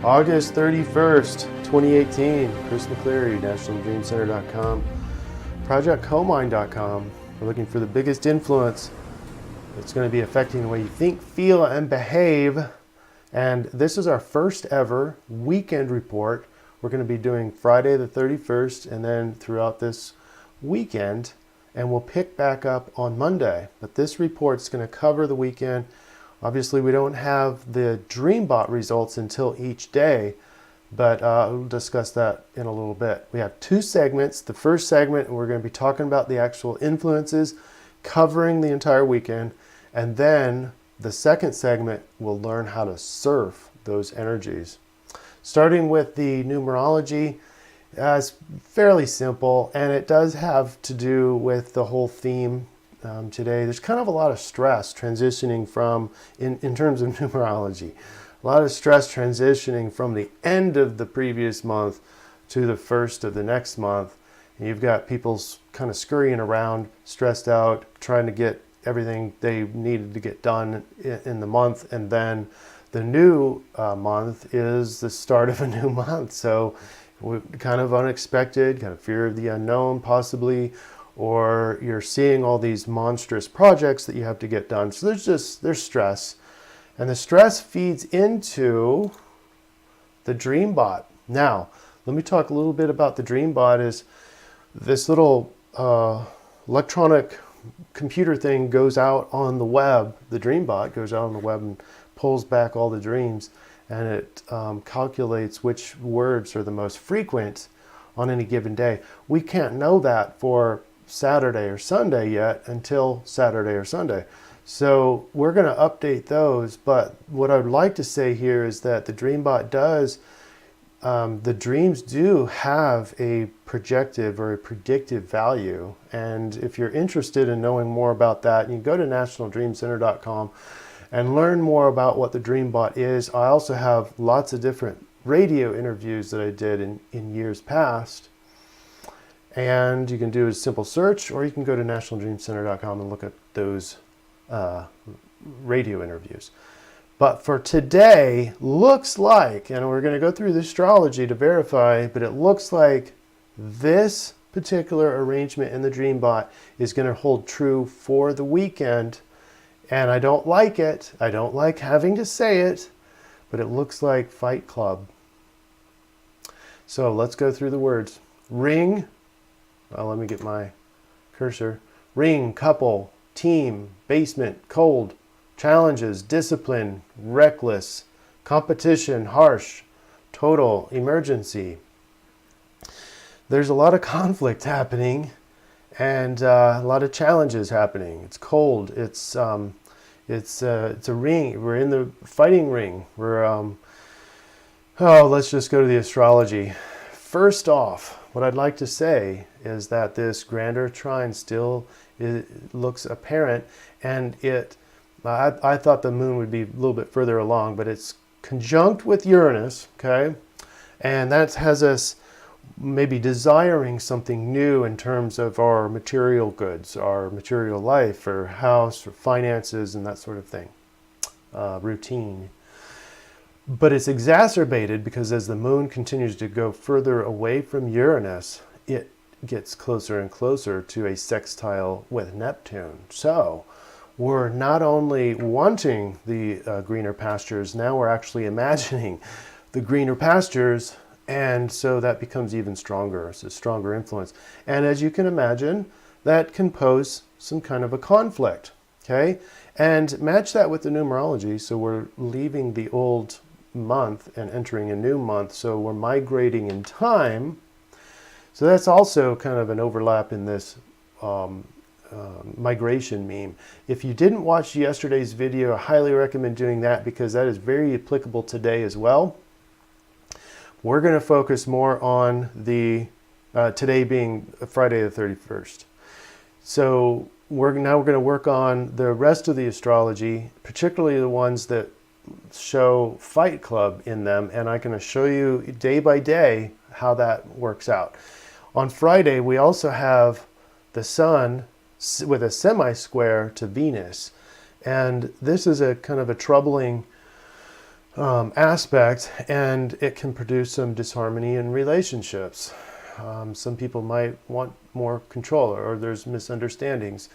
August 31st, 2018. Chris McCleary, NationalDreamCenter.com, ProjectComind.com. We're looking for the biggest influence that's going to be affecting the way you think, feel, and behave. And this is our first ever weekend report. We're going to be doing Friday the 31st and then throughout this weekend. And we'll pick back up on Monday. But this report's going to cover the weekend. Obviously, we don't have the DreamBot results until each day, but we'll discuss that in a little bit. We have two segments. The first segment, we're going to be talking about the actual influences covering the entire weekend. And then the second segment, we'll learn how to surf those energies. Starting with the numerology, it's fairly simple, and it does have to do with the whole theme today. There's kind of a lot of stress transitioning from, in terms of numerology, a lot of stress transitioning from the end of the previous month to the first of the next month. And you've got people kind of scurrying around, stressed out, trying to get everything they needed to get done in the month. And then the new month is the start of a new month. So kind of unexpected, kind of fear of the unknown possibly, or you're seeing all these monstrous projects that you have to get done. So there's stress. And the stress feeds into the DreamBot. Now, let me talk a little bit about the DreamBot. Is this little electronic computer thing goes out on the web. The DreamBot goes out on the web and pulls back all the dreams, and it calculates which words are the most frequent on any given day. We can't know that for Saturday or Sunday yet until Saturday or Sunday. So we're going to update those. But what I'd like to say here is that the DreamBot does, the dreams do have a projective or a predictive value. And if you're interested in knowing more about that, you can go to NationalDreamCenter.com and learn more about what the DreamBot is. I also have lots of different radio interviews that I did in years past. And you can do a simple search, or you can go to NationalDreamCenter.com and look at those radio interviews. But for today, looks like, and we're going to go through the astrology to verify, but it looks like this particular arrangement in the DreamBot is going to hold true for the weekend. And I don't like it. I don't like having to say it, but it looks like Fight Club. So let's go through the words. Ring. Well, let me get my cursor. Ring, couple, team, basement, cold, challenges, discipline, reckless, competition, harsh, total, emergency. There's a lot of conflict happening and a lot of challenges happening. It's cold. It's a ring. We're in the fighting ring. Let's just go to the astrology. First off, what I'd like to say is that this Grand Earth Trine still looks apparent, and I thought the moon would be a little bit further along, but it's conjunct with Uranus, okay? And that has us maybe desiring something new in terms of our material goods, our material life, or house, or finances, and that sort of thing, routine. But it's exacerbated because as the moon continues to go further away from Uranus, it gets closer and closer to a sextile with Neptune. So we're not only wanting the greener pastures, now we're actually imagining the greener pastures, and so that becomes even stronger. It's a stronger influence. And as you can imagine, that can pose some kind of a conflict, okay? And match that with the numerology, so we're leaving the old month and entering a new month, so we're migrating in time. So that's also kind of an overlap in this migration meme. If you didn't watch yesterday's video, I highly recommend doing that because that is very applicable today as well. We're going to focus more on the today being Friday the 31st. So we're going to work on the rest of the astrology, particularly the ones that show Fight Club in them, and I'm going to show you day by day how that works out. On Friday, we also have the Sun with a semi-square to Venus, and this is a kind of a troubling aspect, and it can produce some disharmony in relationships. Some people might want more control, or there's misunderstandings.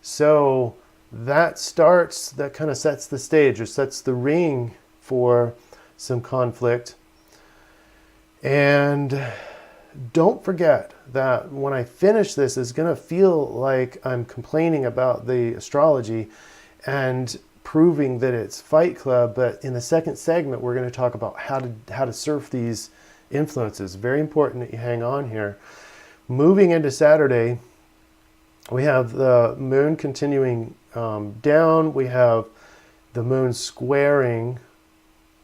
So that kind of sets the stage, or sets the ring for some conflict. And don't forget that when I finish this, it's going to feel like I'm complaining about the astrology and proving that it's Fight Club. But in the second segment, we're going to talk about how to surf these influences. Very important that you hang on here. Moving into Saturday, we have the moon continuing down. We have the moon squaring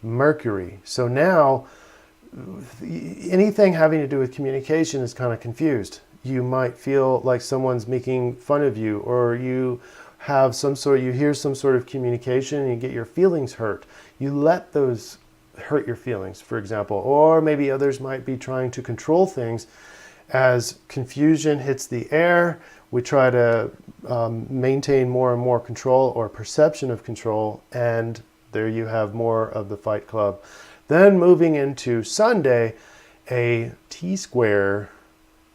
Mercury. So now anything having to do with communication is kind of confused. You might feel like someone's making fun of you, or you hear some sort of communication and you get your feelings hurt. You let those hurt your feelings, for example. Or maybe others might be trying to control things. As confusion hits the air, we try to maintain more and more control, or perception of control, and there you have more of the Fight Club. Then moving into Sunday, a Tsquare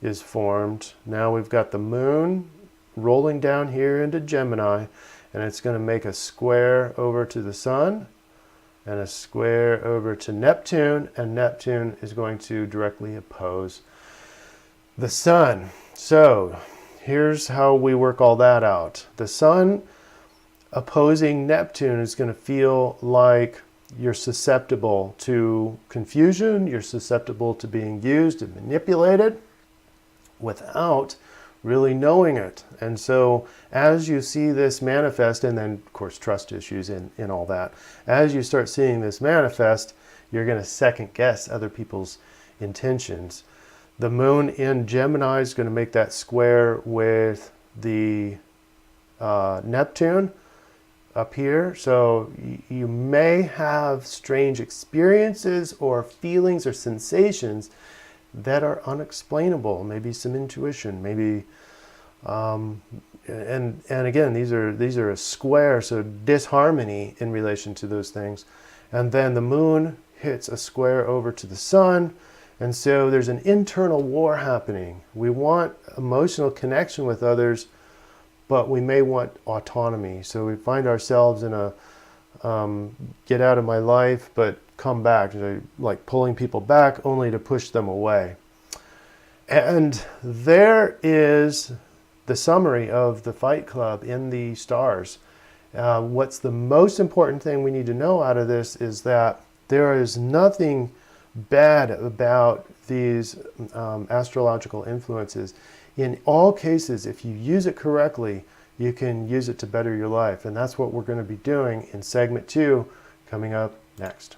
is formed. Now we've got the moon rolling down here into Gemini, and it's going to make a square over to the sun and a square over to Neptune, and Neptune is going to directly oppose the sun. So here's how we work all that out. The sun opposing Neptune is going to feel like you're susceptible to confusion, you're susceptible to being used and manipulated without really knowing it. And so as you see this manifest, and then of course trust issues in all that, as you start seeing this manifest, you're going to second guess other people's intentions. The moon in Gemini is going to make that square with the Neptune up here. So you may have strange experiences or feelings or sensations that are unexplainable. Maybe some intuition, maybe and again, these are a square, so disharmony in relation to those things. And then the moon hits a square over to the sun, and so there's an internal war happening. We want emotional connection with others, but we may want autonomy. So we find ourselves in a get out of my life, but come back, like pulling people back only to push them away. And there is the summary of the Fight Club in the stars. What's the most important thing we need to know out of this is that there is nothing bad about these astrological influences. In all cases, if you use it correctly, you can use it to better your life. And that's what we're going to be doing in segment 2, coming up next.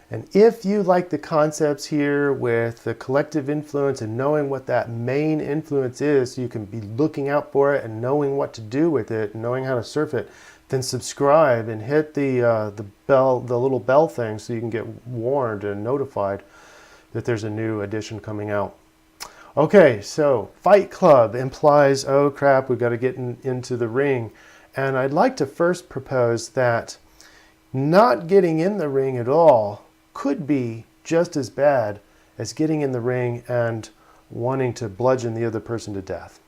And if you like the concepts here with the collective influence and knowing what that main influence is, so you can be looking out for it and knowing what to do with it and knowing how to surf it, then subscribe and hit the bell, the little bell thing, so you can get warned and notified that there's a new edition coming out. Okay, so Fight Club implies, oh crap, we've got to get into the ring. And I'd like to first propose that not getting in the ring at all could be just as bad as getting in the ring and wanting to bludgeon the other person to death.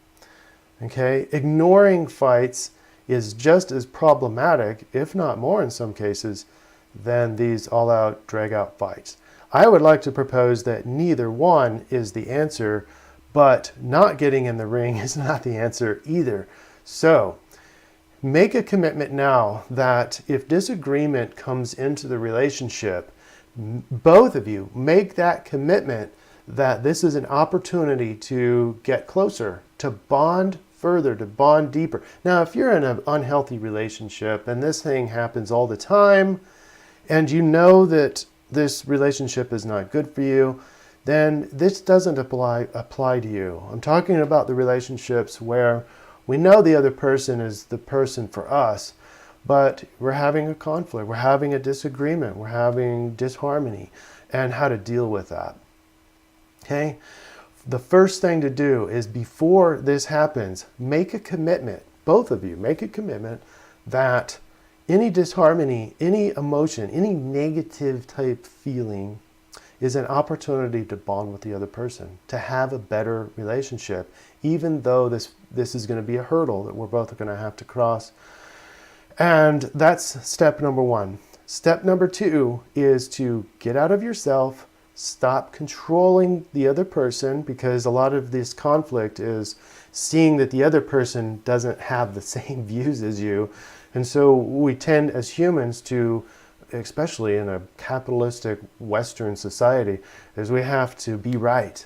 Okay, ignoring fights is just as problematic, if not more in some cases, than these all-out, drag-out fights. I would like to propose that neither one is the answer, but not getting in the ring is not the answer either. So make a commitment now that if disagreement comes into the relationship, both of you make that commitment that this is an opportunity to get closer, to bond further, to bond deeper. Now, if you're in an unhealthy relationship and this thing happens all the time, and you know that this relationship is not good for you, then this doesn't apply to you. I'm talking about the relationships where we know the other person is the person for us, but we're having a conflict, we're having a disagreement, we're having disharmony, and how to deal with that. Okay? The first thing to do is, before this happens, make a commitment, both of you, make a commitment that any disharmony, any emotion, any negative type feeling is an opportunity to bond with the other person, to have a better relationship, even though this is going to be a hurdle that we're both going to have to cross. And that's step number one. Step number two is to get out of yourself, stop controlling the other person, because a lot of this conflict is seeing that the other person doesn't have the same views as you. And so we tend as humans to, especially in a capitalistic Western society, is we have to be right.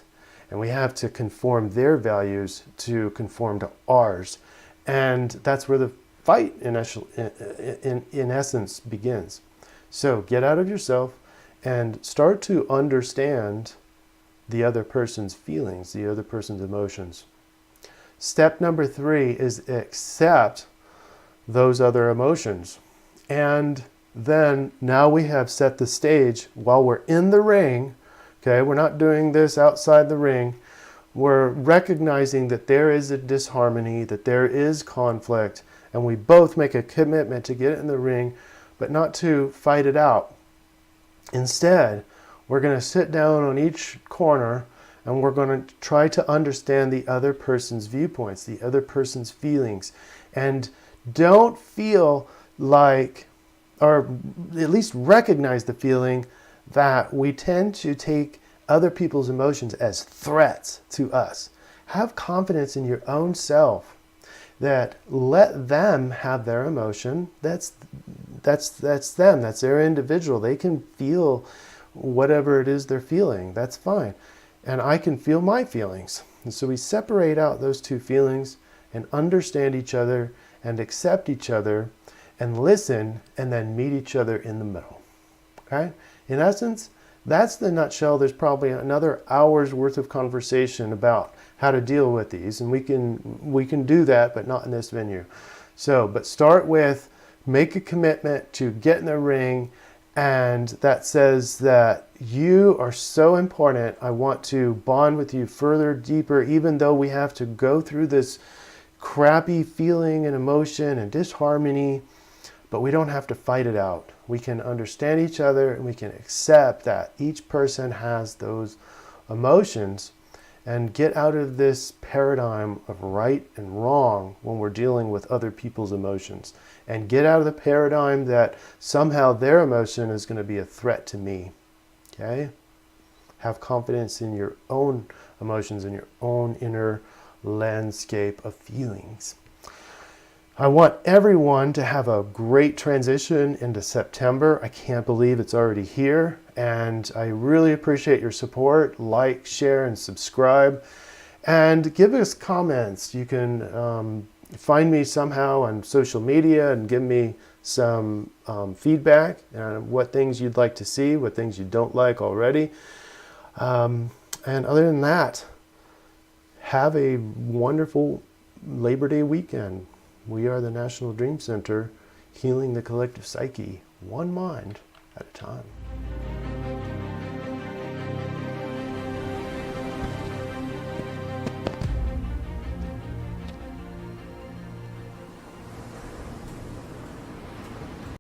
And we have to conform their values to conform to ours. And that's where the fight in essence begins. So get out of yourself and start to understand the other person's feelings, the other person's emotions. Step number three is accept those other emotions. And then now we have set the stage while we're in the ring. Okay, we're not doing this outside the ring. We're recognizing that there is a disharmony, that there is conflict, and we both make a commitment to get in the ring, but not to fight it out. Instead, we're going to sit down on each corner and we're going to try to understand the other person's viewpoints, the other person's feelings. And don't feel like, or at least recognize the feeling that we tend to take other people's emotions as threats to us. Have confidence in your own self, that let them have their emotion. That's them. That's their individual. They can feel whatever it is they're feeling. That's fine. And I can feel my feelings. And so we separate out those two feelings and understand each other and accept each other and listen, and then meet each other in the middle. Okay? In essence, that's the nutshell. There's probably another hour's worth of conversation about how to deal with these, and we can do that, but not in this venue. So, but start with, make a commitment to get in the ring, and that says that you are so important. I want to bond with you further, deeper, even though we have to go through this crappy feeling and emotion and disharmony, but we don't have to fight it out. We can understand each other, and we can accept that each person has those emotions, and get out of this paradigm of right and wrong when we're dealing with other people's emotions, and get out of the paradigm that somehow their emotion is going to be a threat to me. Okay? Have confidence in your own emotions and your own inner landscape of feelings. I want everyone to have a great transition into September. I can't believe it's already here, and I really appreciate your support. Like, share, and subscribe, and give us comments. You can find me somehow on social media and give me some feedback on what things you'd like to see, what things you don't like already. And other than that, have a wonderful Labor Day weekend. We are the National Dream Center, healing the collective psyche, one mind at a time.